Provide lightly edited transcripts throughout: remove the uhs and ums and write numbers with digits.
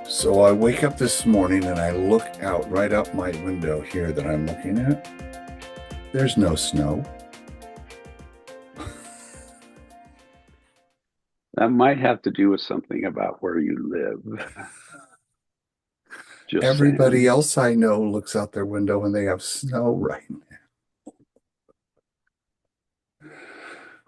So I wake up this morning and I look out right out my window here that I'm looking at. There's no snow. That might have to do with something about where you live. Just Everybody saying. else I know looks out their window and they have snow right now.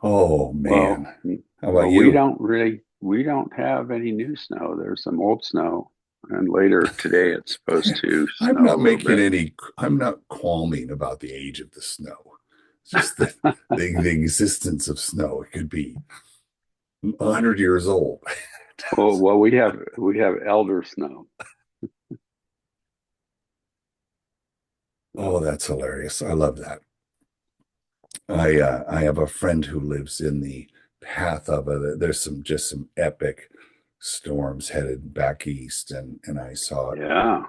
Oh man. Well, How about well, we you? don't really, we don't have any new snow. There's some old snow, and later today it's supposed to I'm snow not a little making bit. any, I'm not qualming about the age of the snow. It's just the existence of snow. It could be 100 years old. Oh, well, we have elder snow. Oh, So, that's hilarious. I love that. I have a friend who lives in the path of it. There's some epic storms headed back east, and I saw it. yeah.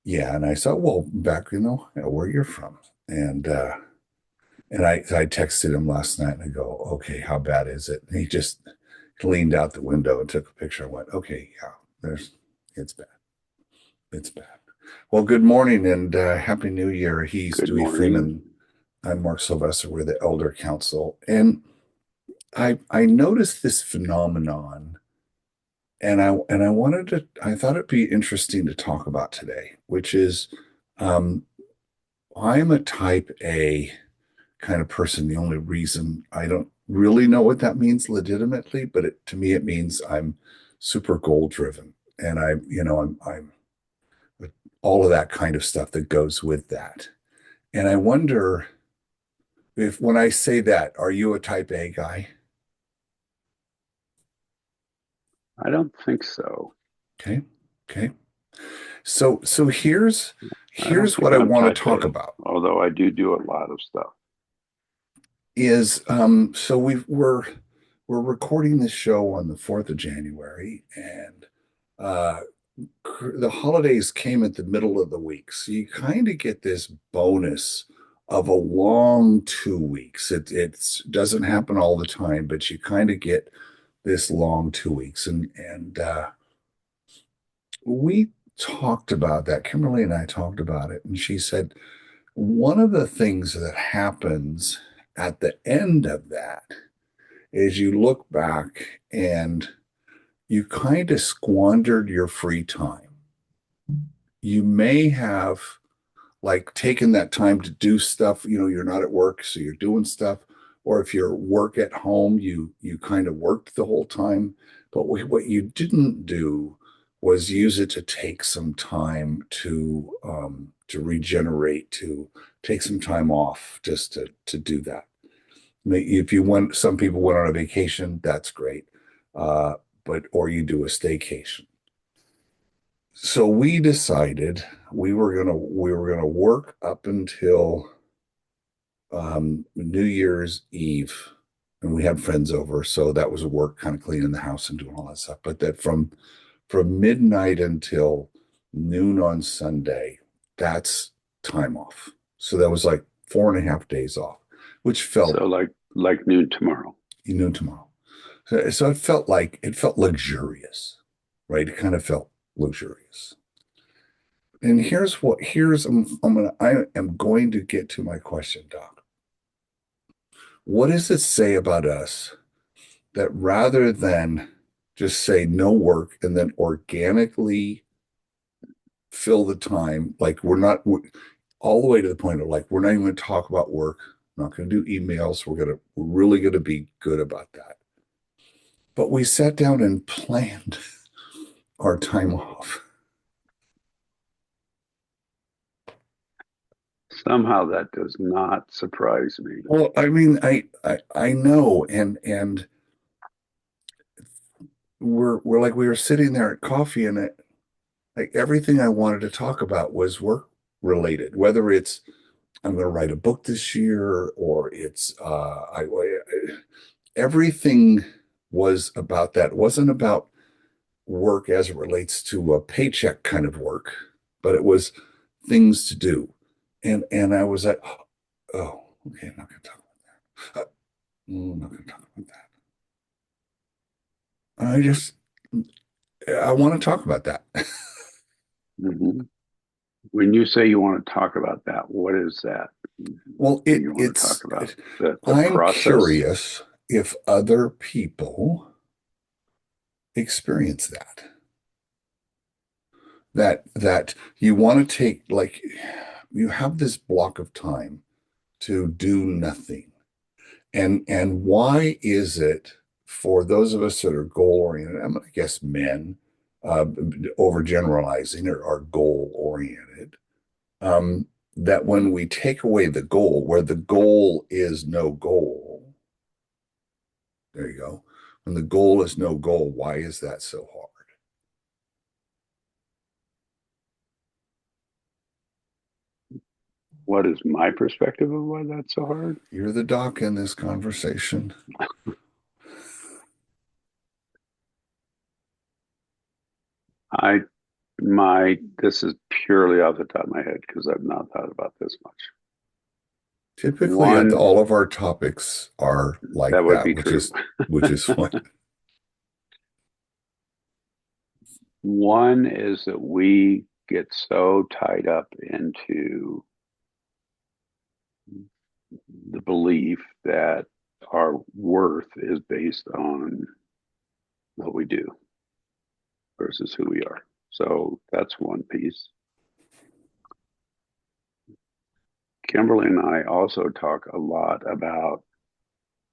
Yeah, and I saw well back where you're from, and I texted him last night and I go, okay, how bad is it? And he just leaned out the window and took a picture. I went, okay, yeah, there's it's bad, it's bad. Well, good morning and happy New Year. He's Good Dewey morning. Freeman. I'm Mark Sylvester. We're the Elder Council, and I noticed this phenomenon and I wanted to I thought it'd be interesting to talk about today, which is um I'm a type A kind of person. The only reason I don't really know what that means legitimately, but to me it means I'm super goal driven and I'm with all of that kind of stuff that goes with that. And I wonder if when I say that, are you a type A guy? I don't think so. Okay. Okay. So here's I don't here's what think I I'm want to type talk A, about although I do a lot of stuff. is so we're recording this show on the 4th of January and uh the holidays came at the middle of the week. So you kind of get this bonus of a long 2 weeks. It doesn't happen all the time, but you kind of get this long 2 weeks. And we talked about that. Kimberly and I talked about it, and she said one of the things that happens at the end of that is you look back and you kind of squandered your free time. You may have like taken that time to do stuff, you're not at work, so you're doing stuff. Or if you're work at home, you kind of worked the whole time. But what you didn't do was use it to take some time to regenerate, to take some time off just to do that. If you went, some people went on a vacation, that's great. Uh, but or you do a staycation. So we decided we were gonna work up until New Year's Eve, and we had friends over, so that was work, kind of cleaning the house and doing all that stuff. But that from midnight until noon on Sunday, that's time off. So that was like 4.5 days off, which felt So like noon tomorrow. noon tomorrow. So it felt luxurious, right? It kind of felt luxurious. And I am going to get to my question, Doc. What does it say about us that rather than just say no work and then organically fill the time, like we're all the way to the point of like we're not even going to talk about work, we're not going to do emails, we're really going to be good about that. But we sat down and planned our time off. Somehow that does not surprise me. Well, I mean, I know, and we're like we were sitting there at coffee and like everything I wanted to talk about was work related, whether it's I'm going to write a book this year or it's everything was about that. It wasn't about work as it relates to a paycheck kind of work, but it was things to do. And I was like, oh, okay, I'm not going to talk about that. I'm not going to talk about that. I just I want to talk about that. Hmm. When you say you want to talk about that, what is that? Well, Do you want to talk about the I'm process? curious if other people experience that you want to take, like, you have this block of time to do nothing. And why is it for those of us that are goal oriented, I'm going to guess men, uh, overgeneralizing, are goal oriented, that when we take away the goal, where the goal is no goal, there you go. When the goal is no goal, why is that so hard? What is my perspective of why that's so hard? You're the doc in this conversation. I this is purely off the top of my head because I've not thought about this much. Typically, One, all of our topics are that like would that, be true. which is fun. One is that we get so tied up into the belief that our worth is based on what we do versus who we are. So that's one piece. Kimberly and I also talk a lot about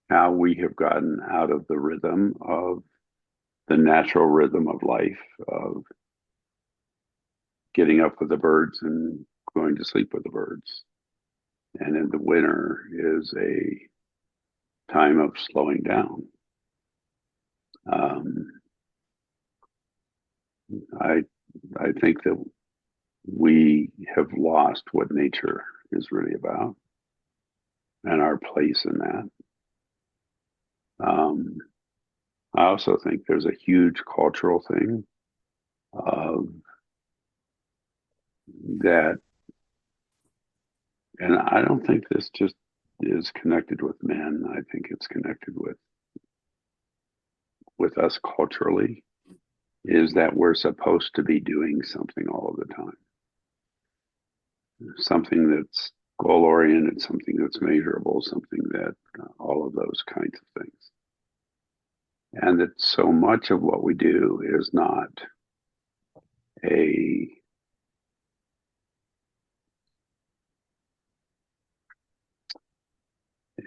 how we have gotten out of the rhythm of the natural rhythm of life, of getting up with the birds and going to sleep with the birds. And in the winter is a time of slowing down. Um, I I think that we have lost what nature is really about and our place in that. Um, I also think there's a huge cultural thing of that, and I don't think this just is connected with men. I think it's connected with us culturally. Is that we're supposed to be doing something all of the time, something that's goal oriented, something that's measurable, something that all of those kinds of things. And that so much of what we do is not a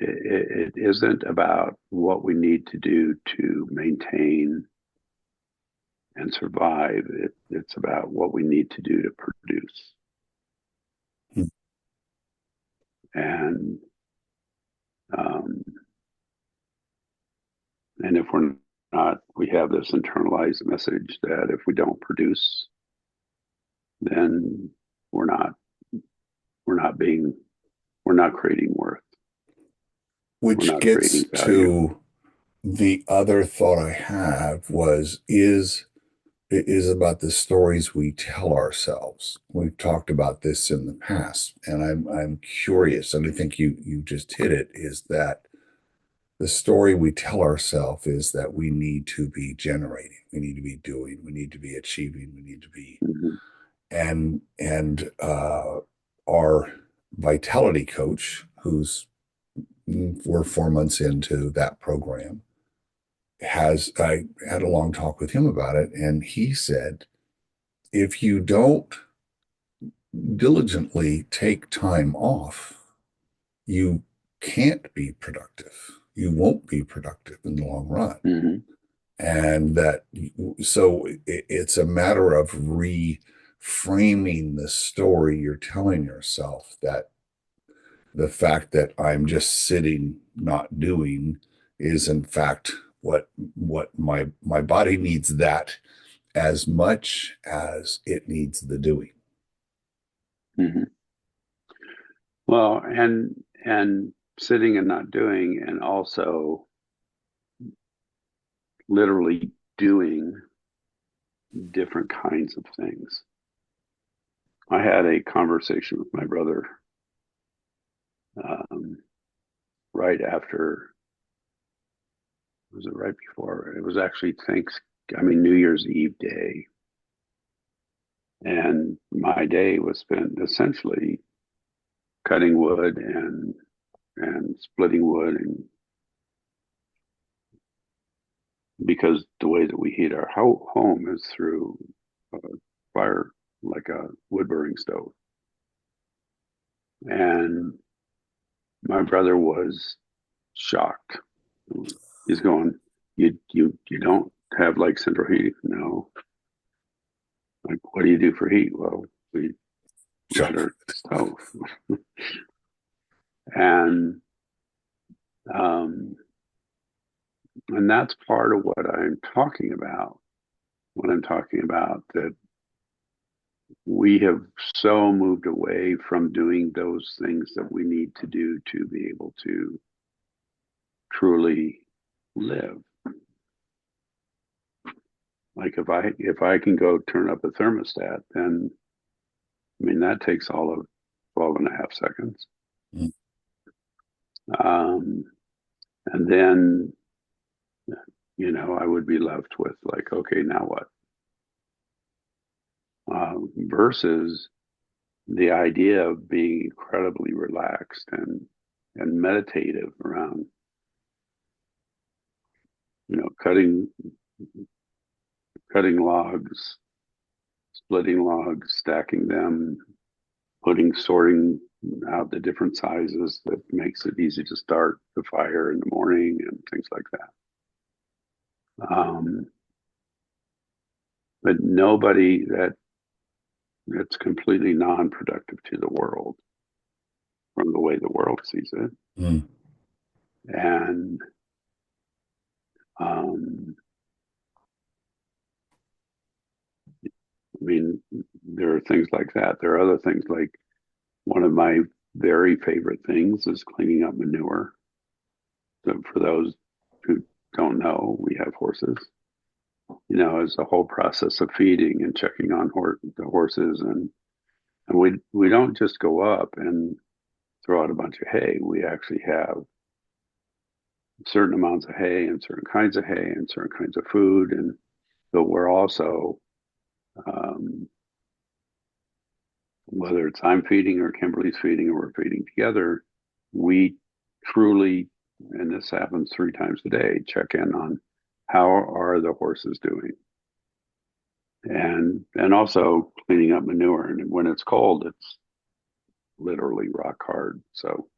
it isn't about what we need to do to maintain and survive. It's about what we need to do to produce. And um, and if we're not, we have this internalized message that if we don't produce, then we're not we're not being we're not creating worth. We're Which not creating gets value. to the other thought I have was is about the stories we tell ourselves. We've talked about this in the past, and I'm curious, and I think you just hit it, is that the story we tell ourselves is that we need to be generating, we need to be doing, we need to be achieving, we need to be, Mm-hmm. and our vitality coach, who's we're 4 months into that program, has I had a long talk with him about it, and he said, if you don't diligently take time off, you can't be productive. You won't be productive in the long run. Mm-hmm. And that, so it's a matter of reframing the story you're telling yourself, that the fact that I'm just sitting, not doing, is in fact what my body needs, that as much as it needs the doing. Mm-hmm. Well, and sitting and not doing, and also literally doing different kinds of things. I had a conversation with my brother um, right after, was it right before? It was actually I mean, New Year's Eve day. And my day was spent essentially cutting wood and splitting wood, and because the way that we heat our home is through a fire, like a wood burning stove. And my brother was shocked. He's going, you don't have like central heating? No. Like, what do you do for heat? Well, we Sure. light our stove. And um, and that's part of what I'm talking about when I'm talking about that we have so moved away from doing those things that we need to do to be able to truly live. Like if I can go turn up a thermostat, then I mean that takes all of 12 and a half seconds. Mm. Um, and then I would be left with like, okay, now what? Versus the idea of being incredibly relaxed and meditative around, cutting logs, splitting logs, stacking them, sorting out the different sizes that makes it easy to start the fire in the morning and things like that. But nobody that's completely non-productive to the world from the way the world sees it. Mm. And um, I mean, there are things like that. There are other things like one of my very favorite things is cleaning up manure. So for those who don't know, we have horses. It's a whole process of feeding and checking on the horses, and we don't just go up and throw out a bunch of hay. We actually have certain amounts of hay and certain kinds of hay and certain kinds of food, and but we're also um, whether it's I'm feeding or Kimberly's feeding or we're feeding together, we truly, and this happens 3 times a day, check in on how are the horses doing, and also cleaning up manure. And when it's cold, it's literally rock hard, so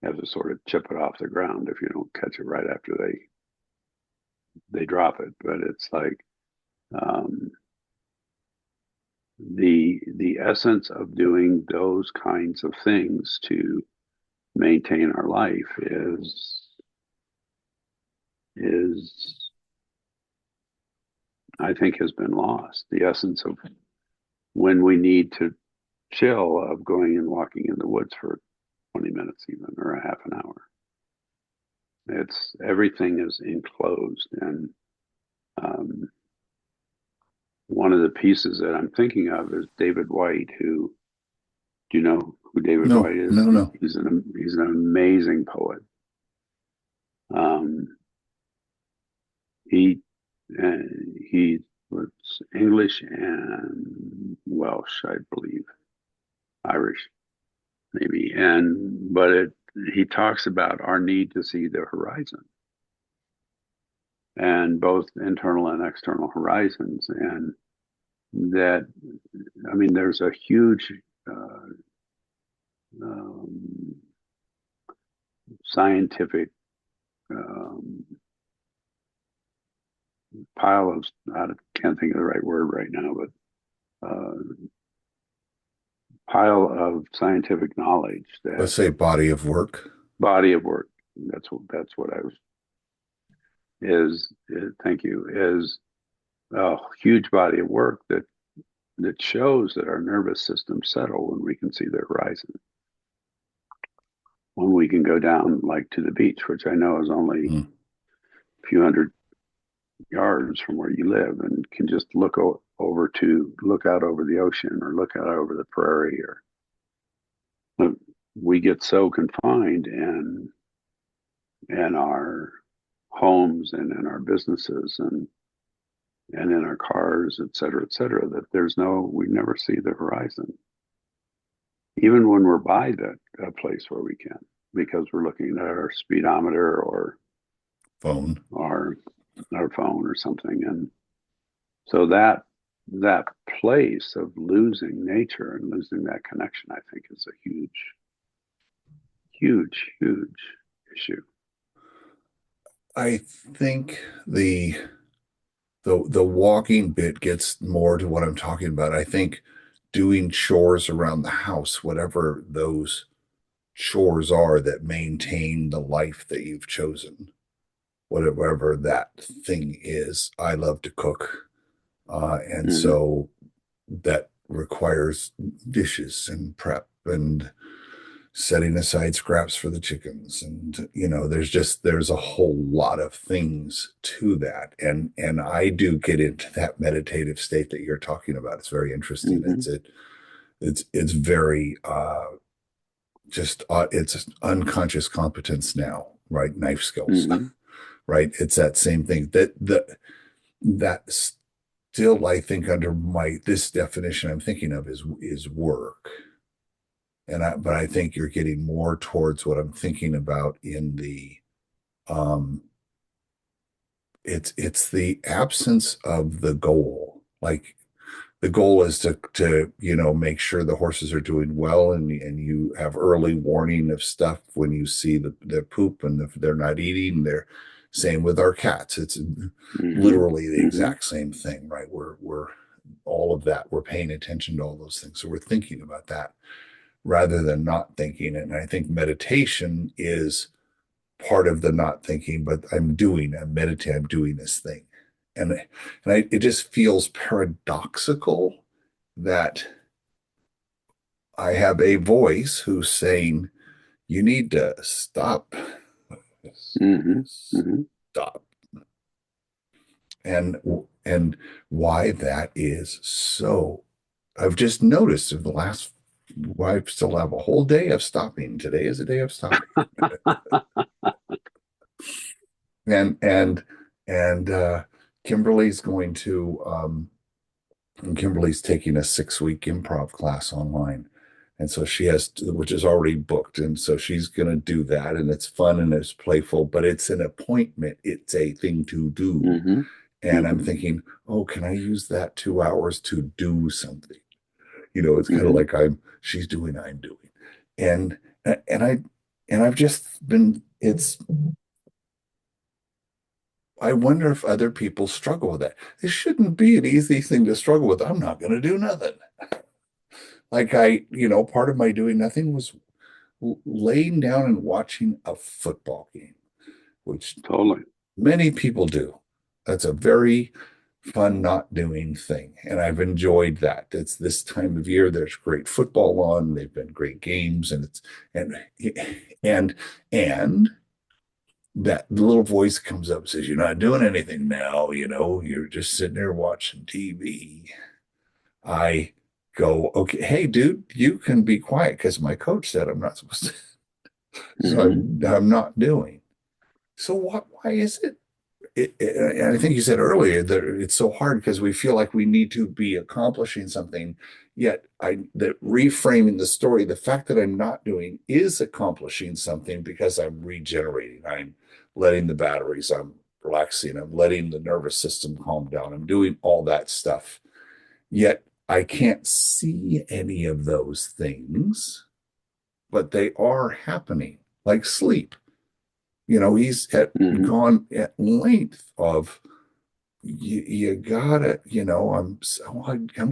you have to sort of chip it off the ground if you don't catch it right after they drop it. But it's like um, the essence of doing those kinds of things to maintain our life is I think has been lost. The essence of when we need to chill, of going and walking in the woods for 20 minutes even, or a half an hour. It's everything is enclosed. And um, one of the pieces that I'm thinking of is David White, who, do you know who David No, White is? no, no. He's an amazing poet. Um, he he was English and Welsh, I believe, Irish maybe, he talks about our need to see the horizon, and both internal and external horizons, and that I mean there's a huge uh, um, scientific um, pile of I can't think of the right word right now, but pile of scientific knowledge Let's that say body of work. body of work. That's what I was thank you, is a huge body of work that shows that our nervous systems settle when we can see the horizon, when we can go down like to the beach, which I know is only Mm. a few hundred yards from where you live, and can just look out over the ocean or look out over the prairie. Or we get so confined in our homes and in our businesses, and in our cars, et cetera, that we never see the horizon, even when we're by a place where we can, because we're looking at our speedometer or Phone. our our phone or something. And so that place of losing nature and losing that connection, I think, is a huge issue. I think the walking bit gets more to what I'm talking about. I think doing chores around the house, whatever those chores are that maintain the life that you've chosen, whatever that thing is. I love to cook. And Mm-hmm. so that requires dishes and prep and setting aside scraps for the chickens. And, there's a whole lot of things to that. And I do get into that meditative state that you're talking about. It's very interesting. Mm-hmm. It's very, just it's unconscious competence now, right? Knife skills, Mm-hmm. right? It's that same thing that still, I think, under this definition I'm thinking of is work. But I think you're getting more towards what I'm thinking about in the um it's the absence of the goal. Like the goal is to make sure the horses are doing well, and you have early warning of stuff when you see the poop, and if they're not eating. They're same with our cats. It's Mm-hmm. literally the Mm-hmm. exact same thing, right? We're all of that. We're paying attention to all those things. So we're thinking about that rather than not thinking. And I think meditation is part of the not thinking, but I'm meditating, I'm doing this thing. It just feels paradoxical that I have a voice who's saying, you need to stop, Mm-hmm. Mm-hmm. stop. And and why that is so, I've just noticed in the last, well, I still have a whole day of stopping. Today is a day of stopping. And Kimberly's going to and Kimberly's taking a 6 week improv class online. And so she which is already booked. And so she's going to do that. And it's fun and it's playful, but it's an appointment. It's a thing to do. Mm-hmm. And I'm Mm-hmm. thinking, oh, can I use that 2 hours to do something? It's kind of Mm-hmm. like she's doing, I'm doing. And, and I, and I've just been, I wonder if other people struggle with that. This shouldn't be an easy thing to struggle with. I'm not going to do nothing. Like part of my doing nothing was laying down and watching a football game, which Totally. many people do. That's a very fun not doing thing. And I've enjoyed that. It's this time of year, there's great football on, they've been great games, and and and that little voice comes up and says, you're not doing anything now, you're just sitting there watching TV. I go, okay, hey, dude, you can be quiet because my coach said I'm not supposed to. So Mm-hmm. I'm not doing. So why is and I think you said earlier that it's so hard because we feel like we need to be accomplishing something. Yet that reframing the story, the fact that I'm not doing is accomplishing something because I'm regenerating. I'm letting the batteries, I'm relaxing, I'm letting the nervous system calm down. I'm doing all that stuff. Yet I can't see any of those things, but they are happening, like sleep. He's Mm-hmm. gone at length of you gotta, I'm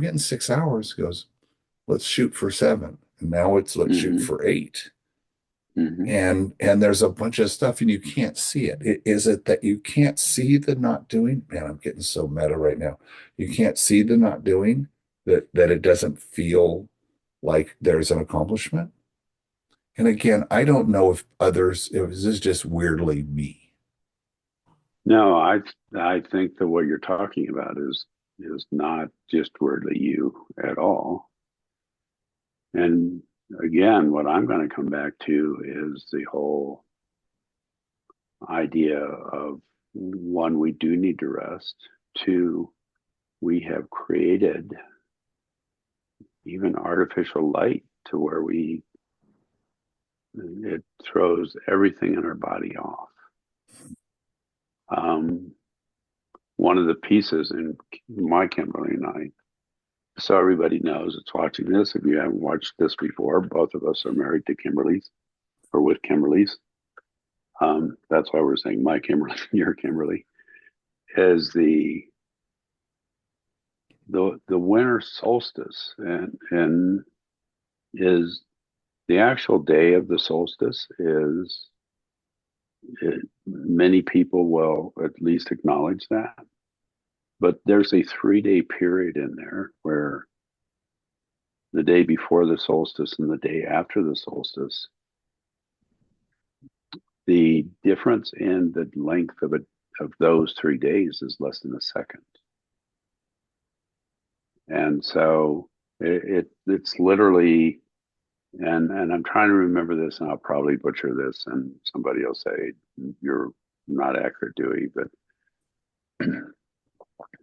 getting 6 hours. He goes, let's shoot for 7. And now let's shoot Mm-hmm. for 8. Mm-hmm. And there's a bunch of stuff and you can't see it. Is it that you can't see the not doing? Man, I'm getting so meta right now. You can't see the not doing, that it doesn't feel like there's an accomplishment. And again, I don't know if this is just weirdly me. No, I think that what you're talking about is not just weirdly you at all. And again, what I'm going to come back to is the whole idea of one, we do need to rest. Two, we have created even artificial light to where it throws everything in our body off. Um, One of the pieces in my Kimberly and I, so everybody knows it's watching this. If you haven't watched this before, both of us are married to Kimberly's or with Kimberly's. That's why we're saying my Kimberly and your Kimberly is the winter solstice and is the actual day of the solstice is many people will at least acknowledge that. But there's a 3 day period in there where the day before the solstice and the day after the solstice, the difference in the length of those 3 days is less than a second. And so it's literally, and I'm trying to remember this, and I'll probably butcher this, and somebody will say you're not accurate, Dewey, but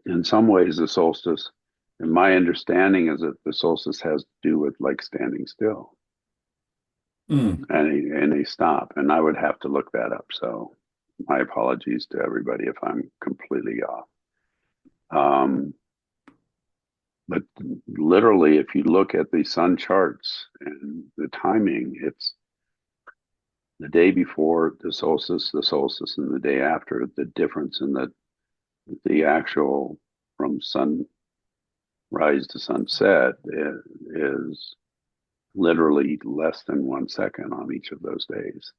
in some ways the solstice, and my understanding is that the solstice has to do with like standing still. Mm. And they stop, and I would have to look that up. So my apologies to everybody if I'm completely off. But literally, if you look at the sun charts and the timing, it's the day before the solstice, and the day after. The difference in the actual from sunrise to sunset is literally less than 1 second on each of those days.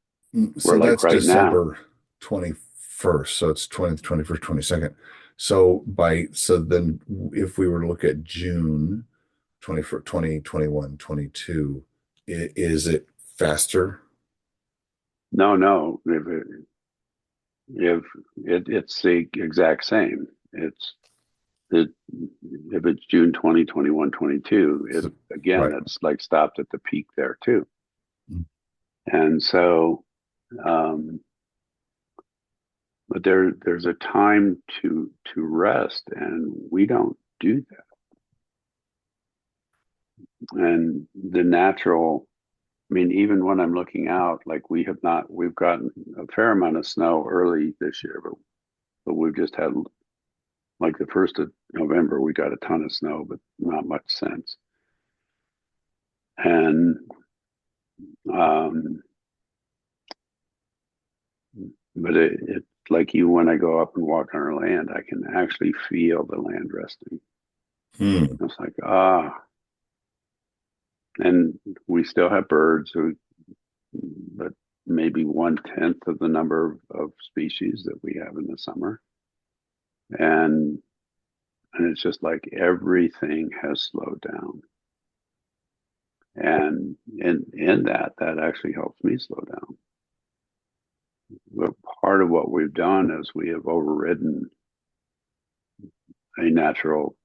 So Where like that's right now, December 21st. So it's 20th, 21st, 22nd. So then if we were to look at June 21st, 2021, 22, is it faster? no, it's the exact same. It's the if it's June 2021, 22, So, again, right. it's like stopped at the peak there too. Mm. And so, um, but there's a time to rest, and we don't do that. And the natural, I mean, even when I'm looking out, like we've gotten a fair amount of snow early this year, but we've just had like the 1st of November, we got a ton of snow, but not much since. And um, but it like you, when I go up and walk on our land, I can actually feel the land resting. Mm. It's like, and we still have birds, but maybe 1/10 of the number of species that we have in the summer. And it's just like everything has slowed down. And in that actually helps me slow down. But part of what we've done is we have overridden the natural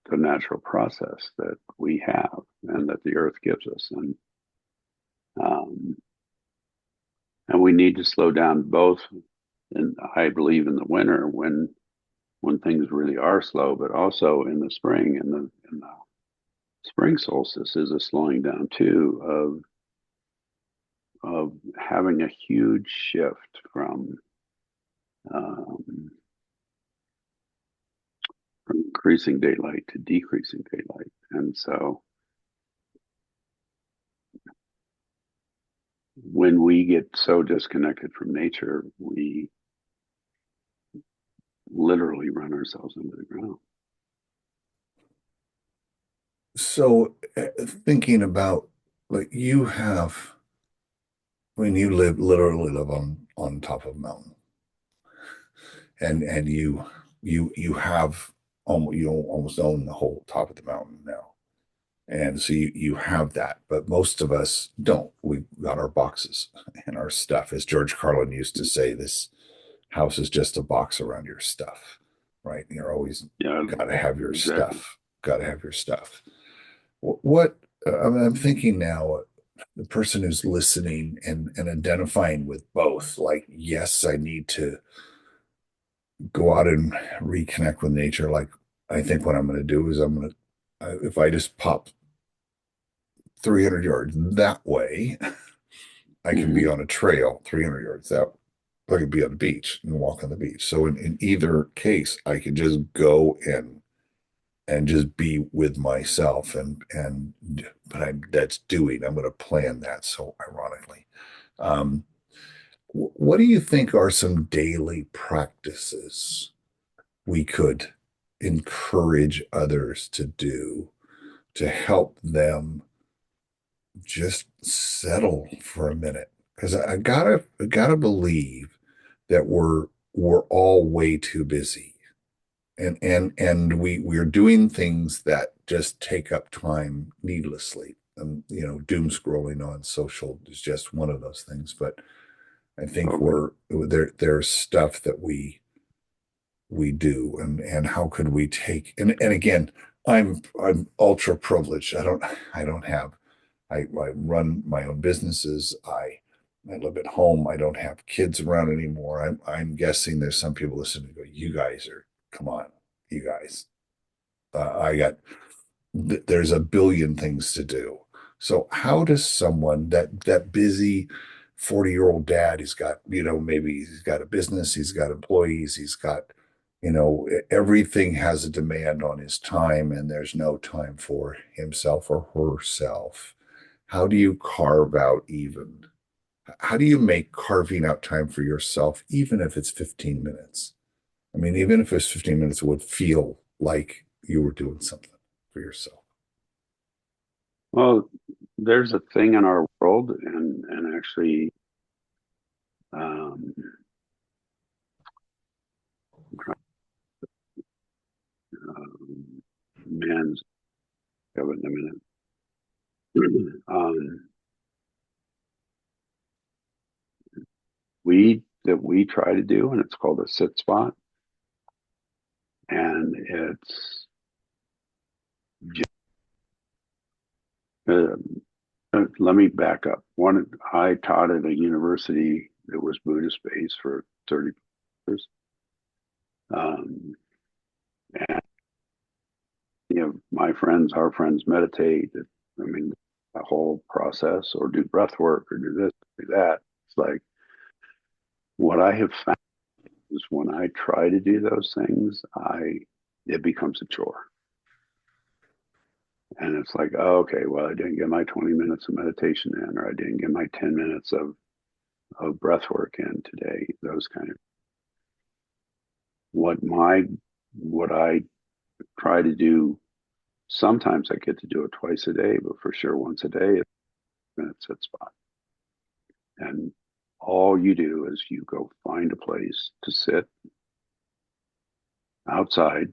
process that we have and that the earth gives us. Um, and we need to slow down both, and I believe in the winter when things really are slow, but also in the spring. And the spring solstice is a slowing down too of having a huge shift um, from increasing daylight to decreasing daylight. And so when we get so disconnected from nature, we literally run ourselves into the ground. So thinking about like you literally live on top of a mountain, and you have almost you almost own the whole top of the mountain now. And so you have that, but most of us don't. We've got our boxes and our stuff. As George Carlin used to say, this house is just a box around your stuff, right? You're always Yeah, got to have your exactly. stuff, got to have your stuff. What I'm thinking now, the person who's listening and identifying with both, like, yes, I need to go out and reconnect with nature. Like, I think what I'm going to do is if I just pop 300 yards that way, I can be Hmm. on a trail 300 yards out. I could be on the beach and walk on the beach. So in either case, I could just go and just be with myself and but that's doing. I'm going to plan that. So ironically, um, what do you think are some daily practices we could encourage others to do to help them just settle for a minute? Because I gotta believe that we're all way too busy, and we're doing things that just take up time needlessly. Doom scrolling on social is just one of those things. But I think Totally. there's stuff that we do, and how could we take and again, I'm ultra privileged. I don't have I run my own businesses. I live at home. I don't have kids around anymore. I'm guessing there's some people listening to go, you guys are, come on, you guys. I got there's a billion things to do. So how does someone that busy 40-year-old dad, he's got, maybe he's got a business, he's got employees, he's got, everything has a demand on his time and there's no time for himself or herself. How do you carve out even? How do you make carving out time for yourself, even if it's 15 minutes? I mean, even if it's 15 minutes, it would feel like you were doing something for yourself. Well, there's a thing in our world, and actually, um, man's of it in a minute. um, we try to do, and it's called a sit spot, and it's just, uh, let me back up. One, I taught at a university that was Buddhist based for 30 years. Um, and my friends, our friends meditate. I mean, a whole process, or do breath work, or do this, do that. It's like what I have found is when I try to do those things, it becomes a chore. And it's like, oh, okay, well, I didn't get my 20 minutes of meditation in, or I didn't get my 10 minutes of breath work in today. Those kind of what my what I try to do. Sometimes I get to do it twice a day, but for sure once a day, it's a minute sit spot. And all you do is you go find a place to sit outside,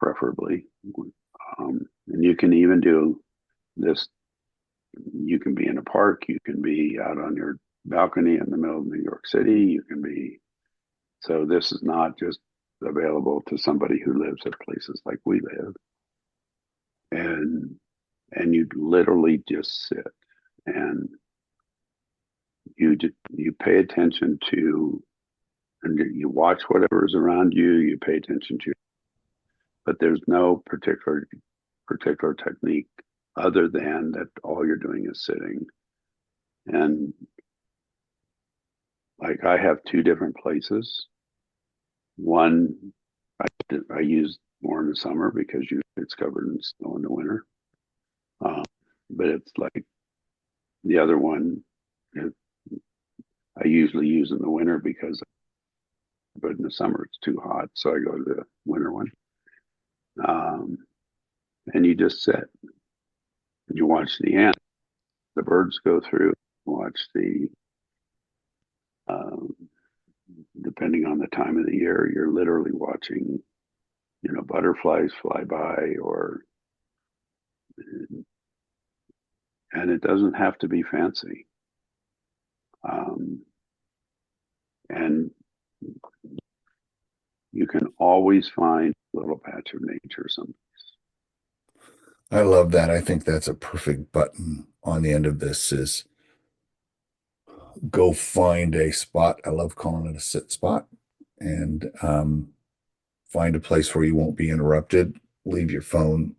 preferably. And you can even do this. You can be in a park. You can be out on your balcony in the middle of New York City. You can be. So this is not just available to somebody who lives at places like we live. And you literally just sit and you pay attention to, and you watch whatever is around you. You pay attention to, but there's no particular technique other than that all you're doing is sitting. And like I have two different places. One I use more in the summer because usually it's covered in snow in the winter. Um, but it's like the other one it, I usually use in the winter because, but in the summer it's too hot, so I go to the winter one. Um, and you just sit and you watch the ants, the birds go through, watch the um, depending on the time of the year, you're literally watching, butterflies fly by, or and it doesn't have to be fancy. Um, and you can always find a little patch of nature someplace. I love that. I think that's a perfect button on the end of this is go find a spot. I love calling it a sit spot and find a place where you won't be interrupted. Leave your phone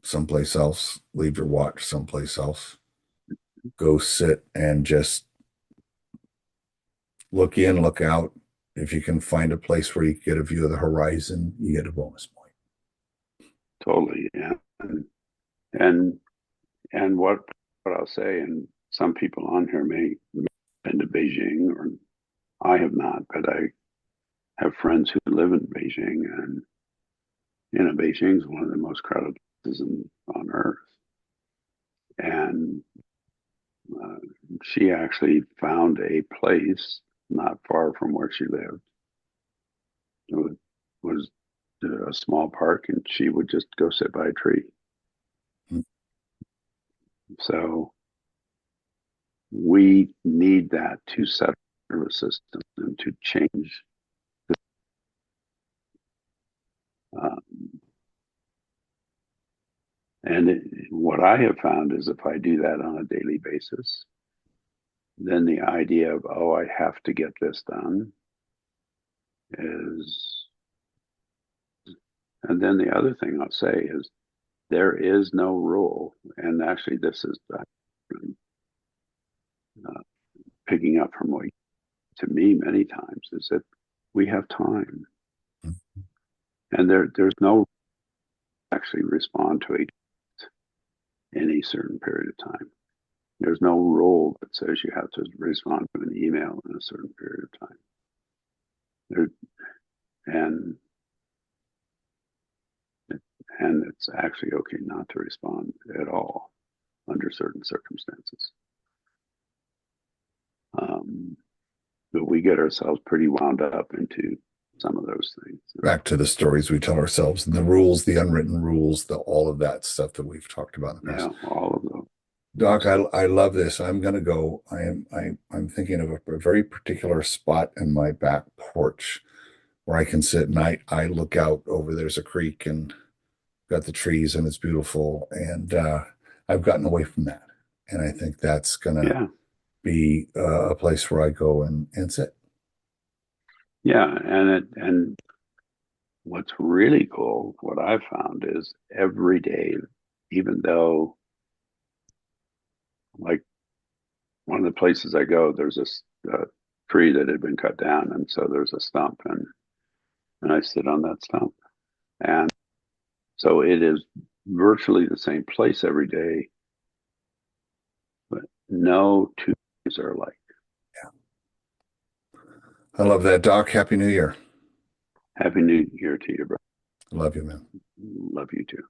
someplace else. Leave your watch someplace else. Go sit and just look in, look out. If you can find a place where you get a view of the horizon, you get a bonus point. Totally, yeah. And and what I'll say, and some people on here may have been to Beijing, or I have not, but I have friends who live in Beijing, and Beijing is one of the most crowded places on Earth. And uh, she actually found a place not far from where she lived. It was a small park, and she would just go sit by a tree. Mm. So we need that to set up a nervous system and to change. Um, what I have found is if I do that on a daily basis, then the idea of, oh, I have to get this done is, and then the other thing I'll say is there is no rule. And actually, this is uh, picking up from what to me many times is that we have time, and there's no actually respond to a any certain period of time. There's no rule that says you have to respond to an email in a certain period of time. There, and and it's actually okay not to respond at all under certain circumstances. Um, but we get ourselves pretty wound up into some of those things. Back to the stories we tell ourselves and the rules, the unwritten rules, all of that stuff that we've talked about in the Yeah, past. all of those. Doc, I love this. I'm gonna go. I'm thinking of a very particular spot in my back porch where I can sit and I look out over, there's a creek and got the trees and it's beautiful. And I've gotten away from that. And I think that's gonna Yeah, be a place where I go and sit. yeah, and what's really cool, what I've found is every day, even though like one of the places I go, there's this tree that had been cut down, and so there's a stump, and I sit on that stump, and so it is virtually the same place every day, but no two days are alike. I love that, Doc. Happy New Year. Happy New Year to you, bro. I love you, man. Love you too.